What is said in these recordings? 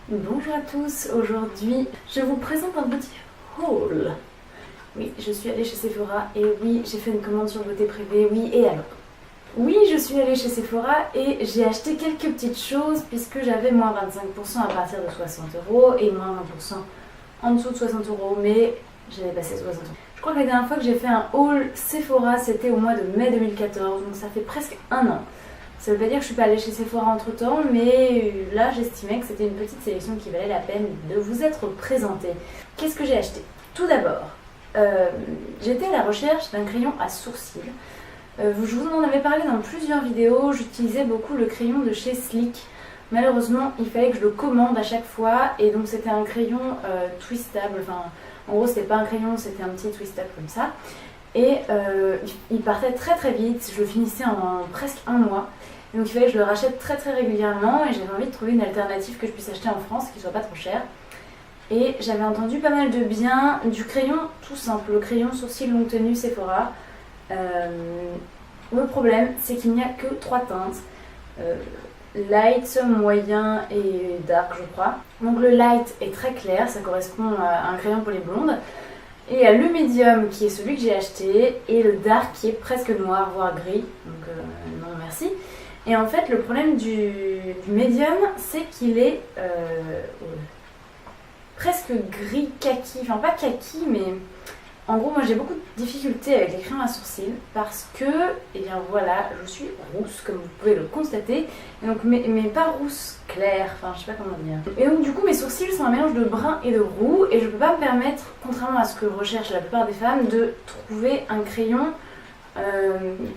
Bonjour à tous, aujourd'hui je vous présente un petit haul. Oui, je suis allée chez Sephora et oui, j'ai fait une commande sur beauté privée, oui et alors. Oui, je suis allée chez Sephora et j'ai acheté quelques petites choses puisque j'avais moins 25% à partir de 60€ et moins 20% en dessous de 60€, mais j'avais passé 60€. Je crois que la dernière fois que j'ai fait un haul Sephora c'était au mois de mai 2014, donc ça fait presque un an. Ça veut pas dire que je suis pas allée chez Sephora entre temps, mais là j'estimais que c'était une petite sélection qui valait la peine de vous être présentée. Qu'est-ce que j'ai acheté? Tout d'abord, j'étais à la recherche d'un crayon à sourcils. Je vous en avais parlé dans plusieurs vidéos, j'utilisais beaucoup le crayon de chez Sleek. Malheureusement, il fallait que je le commande à chaque fois, et donc c'était un crayon twistable, enfin en gros c'était pas un crayon, c'était un petit twistable comme ça. Et il partait très très vite, je le finissais en presque un mois. Donc il fallait que je le rachète très très régulièrement et j'avais envie de trouver une alternative que je puisse acheter en France qui soit pas trop chère. Et j'avais entendu pas mal de bien du crayon tout simple, le crayon sourcil longue tenue Sephora. Le problème c'est qu'il n'y a que 3 teintes. Light, moyen et dark je crois. Donc le light est très clair, ça correspond à un crayon pour les blondes. Et il y a le medium qui est celui que j'ai acheté et le dark qui est presque noir voire gris, donc non merci. Et en fait le problème du medium c'est qu'il est presque gris kaki, enfin pas kaki mais en gros moi j'ai beaucoup de difficultés avec les crayons à sourcils parce que, et bien voilà, je suis rousse comme vous pouvez le constater, et donc, mais pas rousse claire, enfin je sais pas comment dire. Et donc du coup mes sourcils sont un mélange de brun et de roux et je peux pas me permettre, contrairement à ce que recherche la plupart des femmes, de trouver un crayon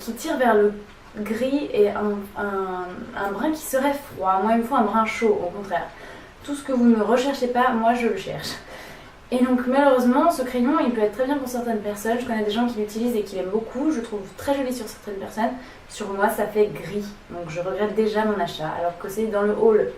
qui tire vers le gris et un brun qui serait froid. Moi il me faut un brun chaud au contraire. Tout ce que vous ne recherchez pas, moi je le cherche. Et donc malheureusement ce crayon il peut être très bien pour certaines personnes, je connais des gens qui l'utilisent et qui l'aiment beaucoup, je le trouve très joli sur certaines personnes, sur moi ça fait gris, donc je regrette déjà mon achat, alors que c'est dans le haul.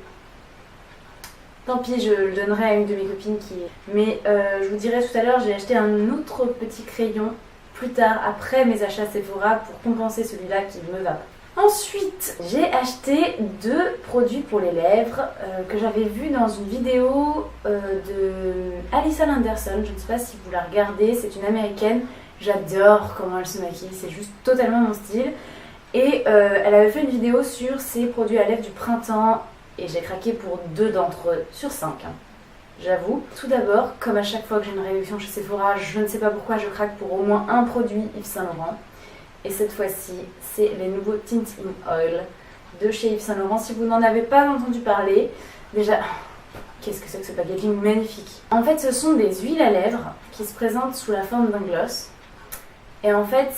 Tant pis, je le donnerai à une de mes copines qui est... Mais je vous dirai tout à l'heure, j'ai acheté un autre petit crayon plus tard, après mes achats Sephora, pour compenser celui-là qui me va pas. Ensuite, j'ai acheté 2 produits pour les lèvres que j'avais vu dans une vidéo de Alison Anderson. Je ne sais pas si vous la regardez, c'est une américaine. J'adore comment elle se maquille, c'est juste totalement mon style. Et elle avait fait une vidéo sur ses produits à lèvres du printemps et j'ai craqué pour 2 d'entre eux sur 5. J'avoue. Tout d'abord, comme à chaque fois que j'ai une réduction chez Sephora, je ne sais pas pourquoi je craque pour au moins un produit Yves Saint Laurent. Et cette fois-ci, c'est les nouveaux Tint in Oil de chez Yves Saint Laurent. Si vous n'en avez pas entendu parler, déjà, qu'est-ce que c'est que ce packaging magnifique. En fait, ce sont des huiles à lèvres qui se présentent sous la forme d'un gloss. Et en fait,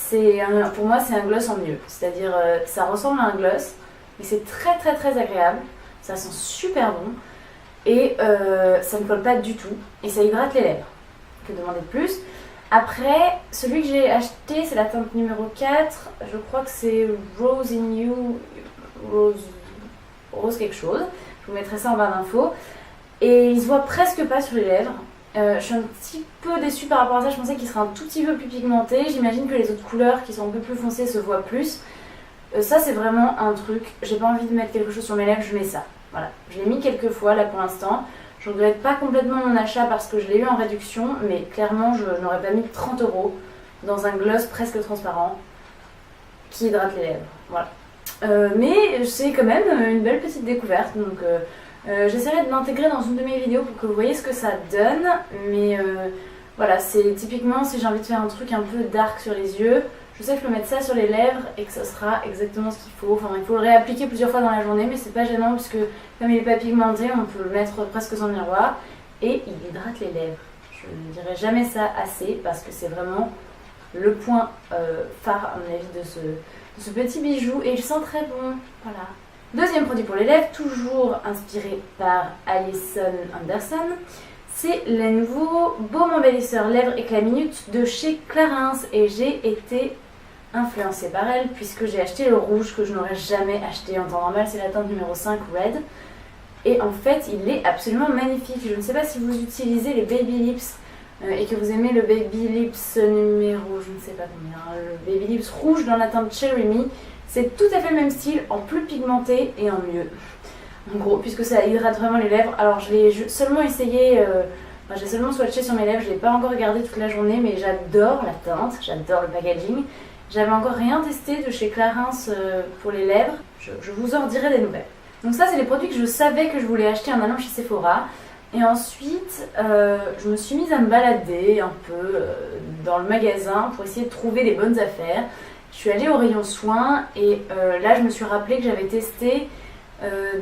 pour moi, c'est un gloss en mieux. C'est-à-dire, ça ressemble à un gloss, mais c'est très très très agréable. Ça sent super bon. Et ça ne colle pas du tout. Et ça hydrate les lèvres. Que demander de plus? Après, celui que j'ai acheté, c'est la teinte numéro 4. Je crois que c'est Rose in You, Rose quelque chose. Je vous mettrai ça en barre d'infos. Et il se voit presque pas sur les lèvres. Je suis un petit peu déçue par rapport à ça. Je pensais qu'il serait un tout petit peu plus pigmenté. J'imagine que les autres couleurs qui sont un peu plus foncées se voient plus. Ça, c'est vraiment un truc. J'ai pas envie de mettre quelque chose sur mes lèvres, je mets ça. Voilà. Je l'ai mis quelques fois là pour l'instant. Je ne regrette pas complètement mon achat parce que je l'ai eu en réduction, mais clairement je n'aurais pas mis 30€ dans un gloss presque transparent qui hydrate les lèvres. Voilà. Mais c'est quand même une belle petite découverte, donc j'essaierai de l'intégrer dans une de mes vidéos pour que vous voyez ce que ça donne. Mais voilà, c'est typiquement si j'ai envie de faire un truc un peu dark sur les yeux, je sais que je peux mettre ça sur les lèvres et que ça sera exactement ce qu'il faut. Enfin, il faut le réappliquer plusieurs fois dans la journée, mais c'est pas gênant puisque comme il n'est pas pigmenté, on peut le mettre presque sans miroir et il hydrate les lèvres. Je ne dirai jamais ça assez parce que c'est vraiment le point phare à mon avis de ce petit bijou et il sent très bon. Voilà. Deuxième produit pour les lèvres, toujours inspiré par Alison Anderson. C'est le nouveau baume embellisseur lèvres éclat minute de chez Clarins et j'ai été influencée par elle puisque j'ai acheté le rouge que je n'aurais jamais acheté en temps normal, c'est la teinte numéro 5 Red. Et en fait il est absolument magnifique. Je ne sais pas si vous utilisez les Baby Lips et que vous aimez le Baby Lips numéro, je ne sais pas combien, le Baby Lips rouge dans la teinte Cherry Me. C'est tout à fait le même style, en plus pigmenté et en mieux. en gros, puisque ça hydrate vraiment les lèvres. Alors je l'ai seulement essayé, j'ai seulement swatché sur mes lèvres, je l'ai pas encore regardé toute la journée, mais j'adore la teinte, j'adore le packaging. J'avais encore rien testé de chez Clarins pour les lèvres, je vous en dirai des nouvelles. Donc ça c'est les produits que je savais que je voulais acheter en allant chez Sephora. Et ensuite, je me suis mise à me balader un peu dans le magasin pour essayer de trouver les bonnes affaires. Je suis allée au rayon soins et là je me suis rappelé que j'avais testé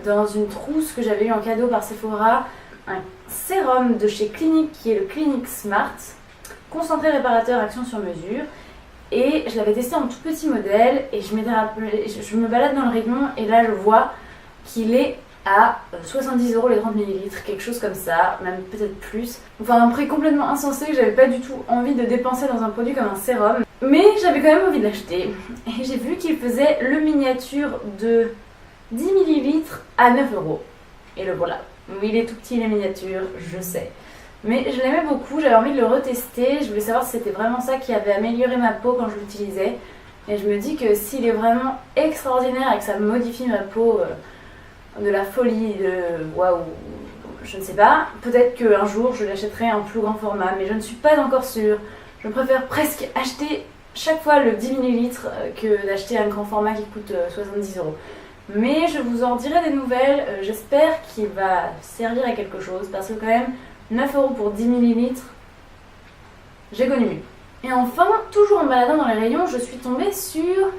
dans une trousse que j'avais eu en cadeau par Sephora un sérum de chez Clinique qui est le Clinique Smart, concentré réparateur action sur mesure. Et je l'avais testé en tout petit modèle et je m'étais rappelé, je me balade dans le rayon et là je vois qu'il est à 70 € les 30 ml, quelque chose comme ça, même peut-être plus. Enfin un prix complètement insensé que j'avais pas du tout envie de dépenser dans un produit comme un sérum. Mais j'avais quand même envie de l'acheter. Et j'ai vu qu'il faisait le miniature de 10 ml à 9 €. Et le voilà. Oui, il est tout petit, il est miniature, je sais. Mais je l'aimais beaucoup, j'avais envie de le retester. Je voulais savoir si c'était vraiment ça qui avait amélioré ma peau quand je l'utilisais. Et je me dis que s'il est vraiment extraordinaire et que ça modifie ma peau de la folie, de waouh, je ne sais pas. Peut-être qu'un jour je l'achèterai en plus grand format, mais je ne suis pas encore sûre. Je préfère presque acheter chaque fois le 10 ml que d'acheter un grand format qui coûte 70 €. Mais je vous en dirai des nouvelles, j'espère qu'il va servir à quelque chose parce que quand même 9 € pour 10 ml, j'ai connu mieux. Et enfin, toujours en me baladant dans les rayons, je suis tombée sur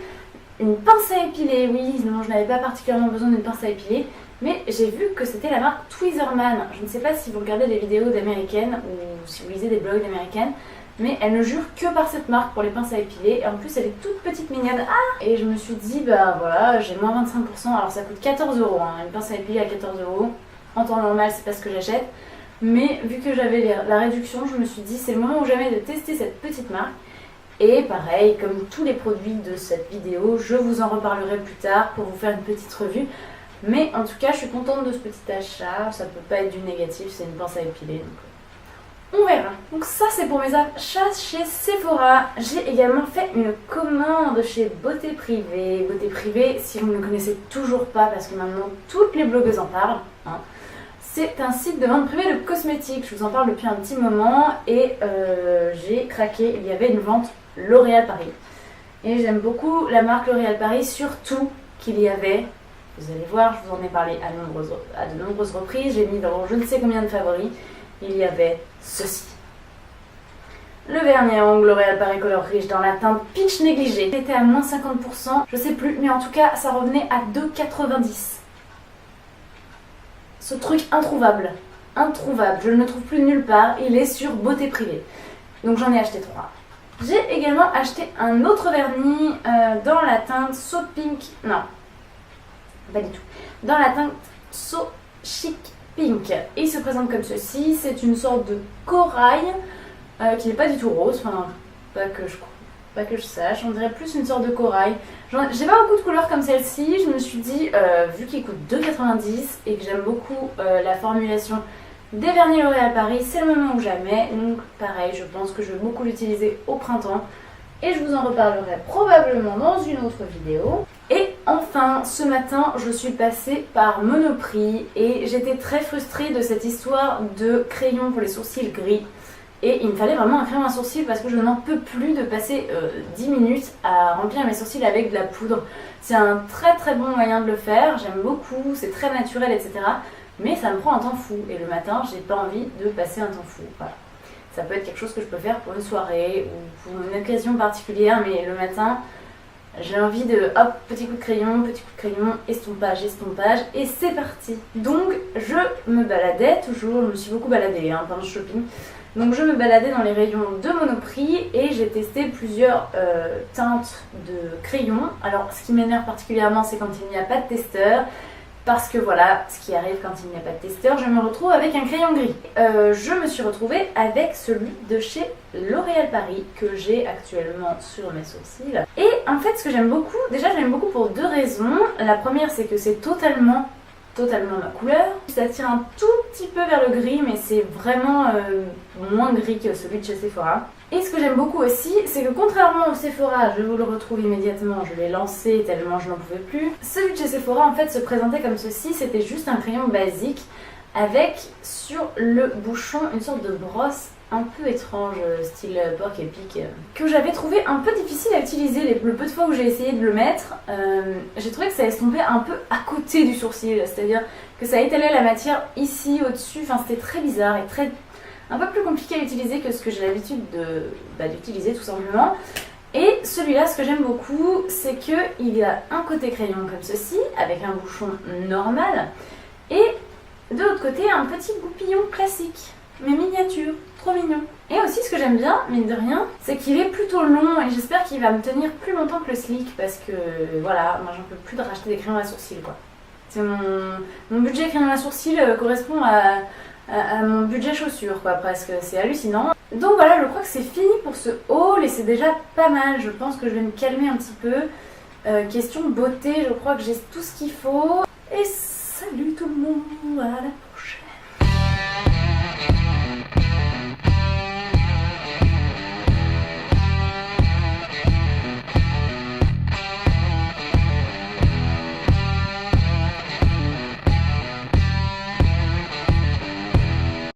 une pince à épiler. Oui, non, je n'avais pas particulièrement besoin d'une pince à épiler, mais j'ai vu que c'était la marque Tweezerman. Je ne sais pas si vous regardez des vidéos d'américaines ou si vous lisez des blogs d'américaines, mais elle ne jure que par cette marque pour les pinces à épiler. Et en plus, elle est toute petite mignonne. Ah! Et je me suis dit, bah voilà, j'ai moins 25%. Alors ça coûte 14 €, hein. Une pince à épiler à 14 €. En temps normal, c'est pas ce que j'achète. Mais vu que j'avais la réduction, je me suis dit, c'est le moment ou jamais de tester cette petite marque. Et pareil, comme tous les produits de cette vidéo, je vous en reparlerai plus tard pour vous faire une petite revue. Mais en tout cas, je suis contente de ce petit achat. Ça peut pas être du négatif, c'est une pince à épiler. Donc on verra. Donc ça, c'est pour mes achats chez Sephora. J'ai également fait une commande chez Beauté Privée. Beauté Privée, si vous ne le connaissez toujours pas, parce que maintenant toutes les blogueuses en parlent, hein. C'est un site de vente privée de cosmétiques. Je vous en parle depuis un petit moment et j'ai craqué. Il y avait une vente L'Oréal Paris. Et j'aime beaucoup la marque L'Oréal Paris, surtout qu'il y avait, vous allez voir, je vous en ai parlé à de nombreuses reprises, j'ai mis dans je ne sais combien de favoris, il y avait ceci. Le vernis à ongles L'Oréal Paris Color Riche dans la teinte Peach Négligé. Il était à moins 50%, je sais plus, mais en tout cas ça revenait à 2,90 €. Ce truc introuvable, je ne le trouve plus nulle part, il est sur Beauté Privée. Donc j'en ai acheté 3. J'ai également acheté un autre vernis dans la teinte So Pink, non, pas du tout, dans la teinte So Chic Pink. Et il se présente comme ceci, c'est une sorte de corail qui n'est pas du tout rose, enfin pas que je sache, on dirait plus une sorte de corail. J'ai pas beaucoup de couleurs comme celle-ci, je me suis dit, vu qu'il coûte 2,90 € et que j'aime beaucoup la formulation des vernis L'Oréal Paris, c'est le moment ou jamais. Donc pareil, je pense que je vais beaucoup l'utiliser au printemps. Et je vous en reparlerai probablement dans une autre vidéo. Et enfin, ce matin, je suis passée par Monoprix et j'étais très frustrée de cette histoire de crayon pour les sourcils gris. Et il me fallait vraiment un crayon à sourcils parce que je n'en peux plus de passer 10 minutes à remplir mes sourcils avec de la poudre. C'est un très très bon moyen de le faire, j'aime beaucoup, c'est très naturel, etc. Mais ça me prend un temps fou et le matin, j'ai pas envie de passer un temps fou. Voilà. Ça peut être quelque chose que je peux faire pour une soirée ou pour une occasion particulière, mais le matin, j'ai envie de hop, petit coup de crayon, estompage, et c'est parti. Donc je me baladais toujours, je me suis beaucoup baladée pendant le shopping. Donc je me baladais dans les rayons de Monoprix et j'ai testé plusieurs teintes de crayons. Alors ce qui m'énerve particulièrement, c'est quand il n'y a pas de testeur. Parce que voilà, ce qui arrive quand il n'y a pas de testeur, je me retrouve avec un crayon gris. Je me suis retrouvée avec celui de chez L'Oréal Paris que j'ai actuellement sur mes sourcils. Et en fait, ce que j'aime beaucoup, déjà je l'aime beaucoup pour deux raisons. La première, c'est que c'est totalement totalement ma couleur. Ça tire un tout petit peu vers le gris, mais c'est vraiment moins gris que celui de chez Sephora. Et ce que j'aime beaucoup aussi, c'est que contrairement au Sephora, je vous le retrouve immédiatement, je l'ai lancé tellement je n'en pouvais plus. Celui de chez Sephora en fait se présentait comme ceci, c'était juste un crayon basique avec sur le bouchon une sorte de brosse un peu étrange, style porc épic, que j'avais trouvé un peu difficile à utiliser. Le peu de fois où j'ai essayé de le mettre, j'ai trouvé que ça estompait un peu à côté du sourcil, c'est-à-dire que ça étalait la matière ici au-dessus, enfin c'était très bizarre et un peu plus compliqué à utiliser que ce que j'ai l'habitude d'utiliser tout simplement. Et celui-là, ce que j'aime beaucoup, c'est qu'il y a un côté crayon comme ceci, avec un bouchon normal, et de l'autre côté un petit goupillon classique, mais miniature, trop mignon. Et aussi ce que j'aime bien, mine de rien, c'est qu'il est plutôt long et j'espère qu'il va me tenir plus longtemps que le Sleek parce que voilà, moi j'en peux plus de racheter des crayons à sourcils quoi. C'est mon budget crayon à sourcils correspond à mon budget chaussures quoi presque, c'est hallucinant. Donc voilà, je crois que c'est fini pour ce haul et c'est déjà pas mal, je pense que je vais me calmer un petit peu. Question beauté, je crois que j'ai tout ce qu'il faut. Et salut tout le monde, voilà.